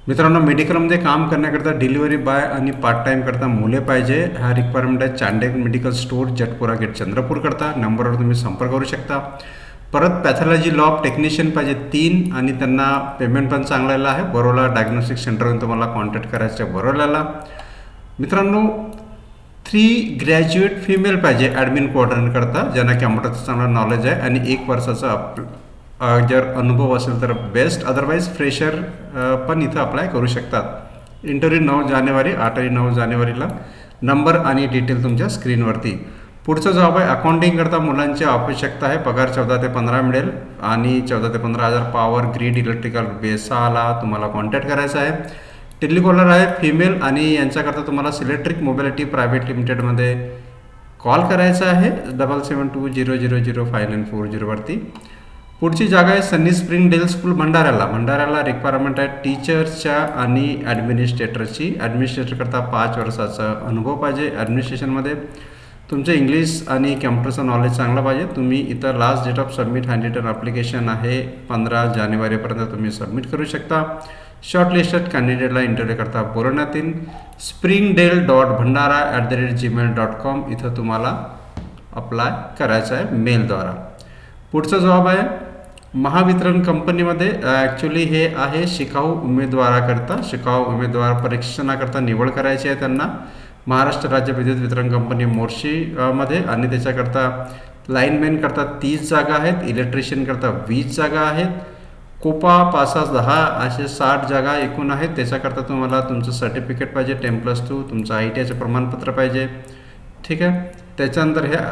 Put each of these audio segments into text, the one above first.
मित्रांनो, मेडिकलमध्ये काम करण्याकरता डिलिव्हरी बॉय आणि पार्ट टाईम करता मुले पाहिजे. हा रिक्वायरमेंट आहे Chandek medical store, Jatpura gate, Chandrapur करता. नंबरवर तुम्ही संपर्क करू शकता. परत पॅथॉलॉजी लॅब टेक्निशियन पाहिजे 3 आणि त्यांना पेमेंट पण चांगला आहे. बरोला डायग्नोस्टिक सेंटरवरून तुम्हाला कॉन्टॅक्ट करायचं आहे बरोल्याला. मित्रांनो, 3 ग्रॅज्युएट फिमेल पाहिजे ॲडमिन कोऑर्डिनेटर करता, ज्यांना कॅम्प्युटरचं चांगलं नॉलेज आहे आणि 1 वर्षाचा जर अनुभव असेल तर बेस्ट, अदरवाईज फ्रेशर पण इथं अप्लाय करू शकतात. इंटरव्ह्यू 9 जानेवारी 8 आणि 9 जानेवारीला. नंबर आणि डिटेल तुमच्या स्क्रीनवरती. पुढचा जॉब आहे अकाउंटिंग करता मुलांची आवश्यकता आहे. पगार 14 ते 15 मिळेल आणि 14 ते 15,000 पॉवर ग्रीड इलेक्ट्रिकल बेसाला तुम्हाला कॉन्टॅक्ट करायचा आहे. टेलिकॉलर आहे फिमेल आणि यांच्याकरता तुम्हाला सिलेक्ट्रिक मोबिलिटी प्रायव्हेट लिमिटेडमध्ये कॉल करायचा आहे 7720005940 वरती. पुढची जागा आहे सनी स्प्रिंग डेल स्कूल भंडाऱ्याला रिक्वायरमेंट आहे टीचर्सच्या आणि ॲडमिनिस्ट्रेटरची. ॲडमिनिस्ट्रेटर करता 5 वर्षाचा अनुभव पाहिजे. ॲडमिनिस्ट्रेशनमध्ये तुमचं इंग्लिश आणि कॅम्प्युटरचं नॉलेज चांगलं पाहिजे. तुम्ही इथं last date of submit hand written application आहे 15 जानेवारीपर्यंत तुम्ही सबमिट करू शकता. शॉर्टलिस्टेड कॅन्डिडेटला इंटरव्ह्यू करता बोलवण्यात येईल. springdale.bhandara@gmail.com इथं तुम्हाला अप्लाय करायचं आहे मेलद्वारा. पुढचा जॉब आहे महावितरण कंपनीमध्ये. ॲक्च्युली हे आहे शिकाऊ उमेदवार परीक्षणाकरता निवड करायची आहे त्यांना. महाराष्ट्र राज्य विद्युत वितरण कंपनी मोर्शीमध्ये आणि त्याच्याकरता लाईनमॅन करता 30 जागा आहेत. इलेक्ट्रिशियन करता 20 जागा आहेत. कोपा 5-10 असे 60 जागा एकूण आहेत. त्याच्याकरता तुम्हाला तुमचं सर्टिफिकेट पाहिजे 10+2, तुमचं ITIचं प्रमाणपत्र पाहिजे. ठीक आहे. त्याच्यानंतर ह्या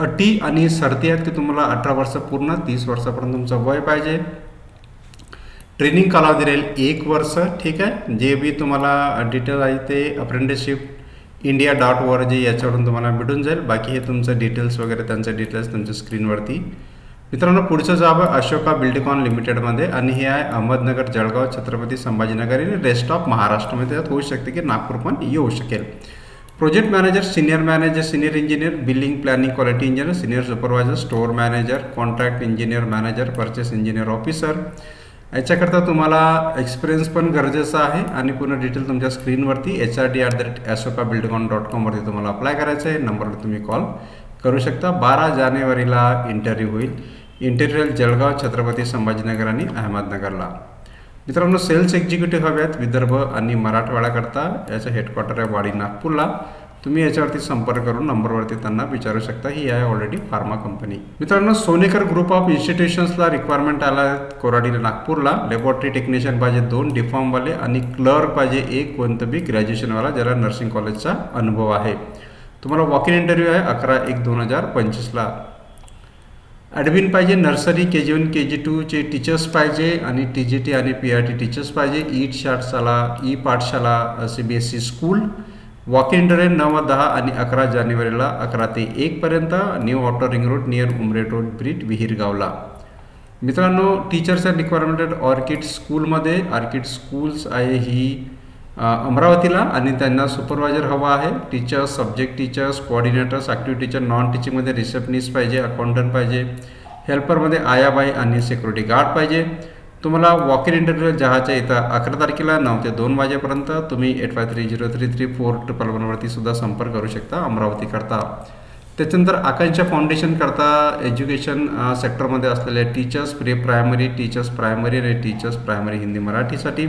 अटी आणि शर्ती आहेत की तुम्हाला 18 वर्ष पूर्ण 30 वर्षापर्यंत तुमचं वय पाहिजे. ट्रेनिंग कालावधी राहील 1 वर्ष. ठीक आहे. जे बी तुम्हाला डिटेल आहे ते apprenticeshipindia.org याच्यावरून तुम्हाला भेटून जाईल. बाकी हे तुमचं डिटेल्स वगैरे त्यांचं डिटेल्स तुमच्या स्क्रीनवरती. मित्रांनो, पुढचं जॉब आहे अशोका बिल्डकॉन लिमिटेडमध्ये आणि हे आहे अहमदनगर, जळगाव, छत्रपती संभाजीनगर आणि रेस्ट ऑफ महाराष्ट्रामध्ये. त्यात होऊ शकते की नागपूर पण येऊ शकेल. Project manager, senior manager, senior engineer, billing planning quality engineer, senior supervisor, store manager, contract engineer manager, purchase engineer officer. याच्याकरता तुम्हाला एक्सपिरियन्स पण गरजेचा आहे आणि पूर्ण डिटेल तुमच्या स्क्रीनवरती hrd@ashokabuildcon.com वरती तुम्हाला अप्लाय करायचं आहे. नंबरवर तुम्ही कॉल करू शकता. 12 जानेवारीला इंटरव्ह्यू होईल. इंटरव्ह्यू जळगाव, छत्रपती संभाजीनगर आणि अहमदनगरला. मित्रांनो, सेल्स एक्झिक्युटिव्ह हवे आहेत विदर्भ आणि मराठवाड्याकरता. याचं हेडक्वार्टर आहे वाडी, नागपूरला. तुम्ही याच्यावरती संपर्क करून नंबरवरती त्यांना विचारू शकता. ही आहे ऑलरेडी फार्मा कंपनी. मित्रांनो, सोनेकर ग्रुप ऑफ इन्स्टिट्यूशन्सला रिक्वायरमेंट आला आहे कोराडीला, नागपूरला. लॅबोरेटरी टेक्निशियन पाहिजे 2 डिफॉर्मवाले आणि क्लर्क पाहिजे 1 कोणतं बी ग्रॅज्युएशनवाला ज्याला नर्सिंग कॉलेजचा अनुभव आहे. तुम्हाला वॉक इन इंटरव्ह्यू आहे 11/1/2025ला. ॲडमिन पाहिजे नर्सरी, KG1 KG2चे टीचर्स पाहिजे आणि TGT आणि PRT टीचर्स पाहिजे. E Pathshala CBSE school. Walk in interview 9-10 आणि 11 जानेवारीला 11 ते 1 पर्यंत. New auto ring road near Umred road bridge, विहीरगावला. मित्रांनो, टीचर्सच्या रिक्वायरमेंट ऑर्किड स्कूलमध्ये. ऑर्किड स्कूल्स आहे ही अमरावतीला आणि त्यांना सुपरवायझर हवा आहे. Teachers, subject teachers, coordinators, activity teacher, non टीचिंगमध्ये रिसेप्शनिस्ट पाहिजे, अकाउंटंट पाहिजे. हेल्परमध्ये आयाबाई आणि सिक्युरिटी गार्ड पाहिजे. तुम्हाला वॉक इन इंटरव्ह्यू जहाच्या इथं 11 तारखेला 9 ते 2 वाजेपर्यंत. तुम्ही 8530334111 वरती सुद्धा संपर्क करू शकता अमरावतीकरता. त्याच्यानंतर आकांक्षा फाउंडेशन करता एज्युकेशन सेक्टरमध्ये असलेले teachers, pre primary, teachers primary आणि टीचर्स प्रायमरी हिंदी मराठीसाठी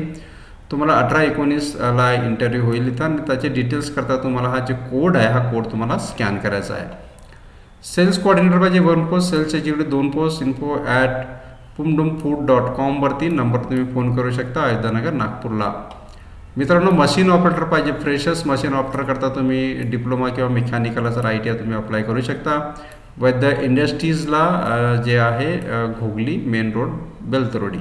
तुम्हाला 18-19ला इंटरव्ह्यू होईल इथं आणि त्याचे डिटेल्स करता तुम्हाला हा जे कोड आहे हा कोड तुम्हाला स्कॅन करायचा आहे. सेल्स कोऑर्डिनेटर पाहिजे 1 post, cells executive 2 post. info@pumdumfood.com वरती नंबर तुम्ही फोन करू शकता अयोध्यानगर, नागपूरला. मित्रांनो, मशीन ऑपरेटर पाहिजे फ्रेशर्स. मशीन ऑपरेटर करता तुम्ही डिप्लोमा किंवा मेकॅनिकल असं ITI तुम्ही अप्लाय करू शकता. वैद्य इंडस्ट्रीजला जे आहे घोगली मेन रोड, बेलतरोडी.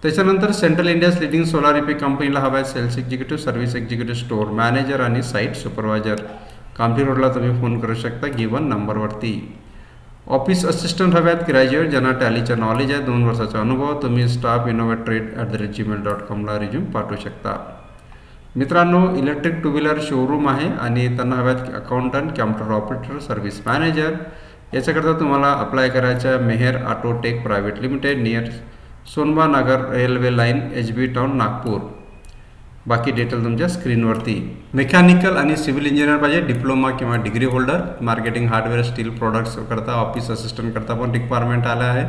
त्याच्यानंतर central India's leading solar EPC कंपनीला हवा आहे sales executive, service executive, store manager आणि साईट सुपरवायझर. कामठी रोडला तुम्ही फोन करू शकता गिवन नंबरवरती. ऑफिस असिस्टंट हवे आहेत ग्रॅज्युएट ज्यांना टॅलीचा नॉलेज आहे, 2 वर्षाचा अनुभव. तुम्ही staff@innovatrade@gmail.com रिझ्यूम पाठवू शकता. मित्रांनो, इलेक्ट्रिक 2 व्हीलर शोरूम आहे आणि त्यांना हव्यात accountant, computer operator, service manager. याच्याकरता तुम्हाला अप्लाय करायचं आहे Mehar Autotech private limited near Sonba Nagar railway line HB town Nagpur. बाकी डिटेल तुमच्या स्क्रीनवरती. मेकॅनिकल आणि सिव्हिल इंजिनियर पाहिजे, डिप्लोमा किंवा degree holder. Marketing hardware steel products करता, ऑफिस असिस्टंट करता पण रिक्वायरमेंट आला आहे.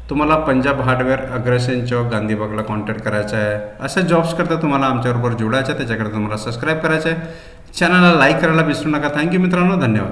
तुम्हाला पंजाब हार्डवेअर अग्रेसन चौक गांधीबागला कॉन्टॅक्ट करायचा आहे. अशा जॉब्स करता तुम्हाला आमच्याबरोबर जोडायचं आहे, त्याच्याकडे तुम्हाला सबस्क्राईब करायचं आहे. चॅनलला लाईक करायला विसरू नका. थँक्यू मित्रांनो, धन्यवाद.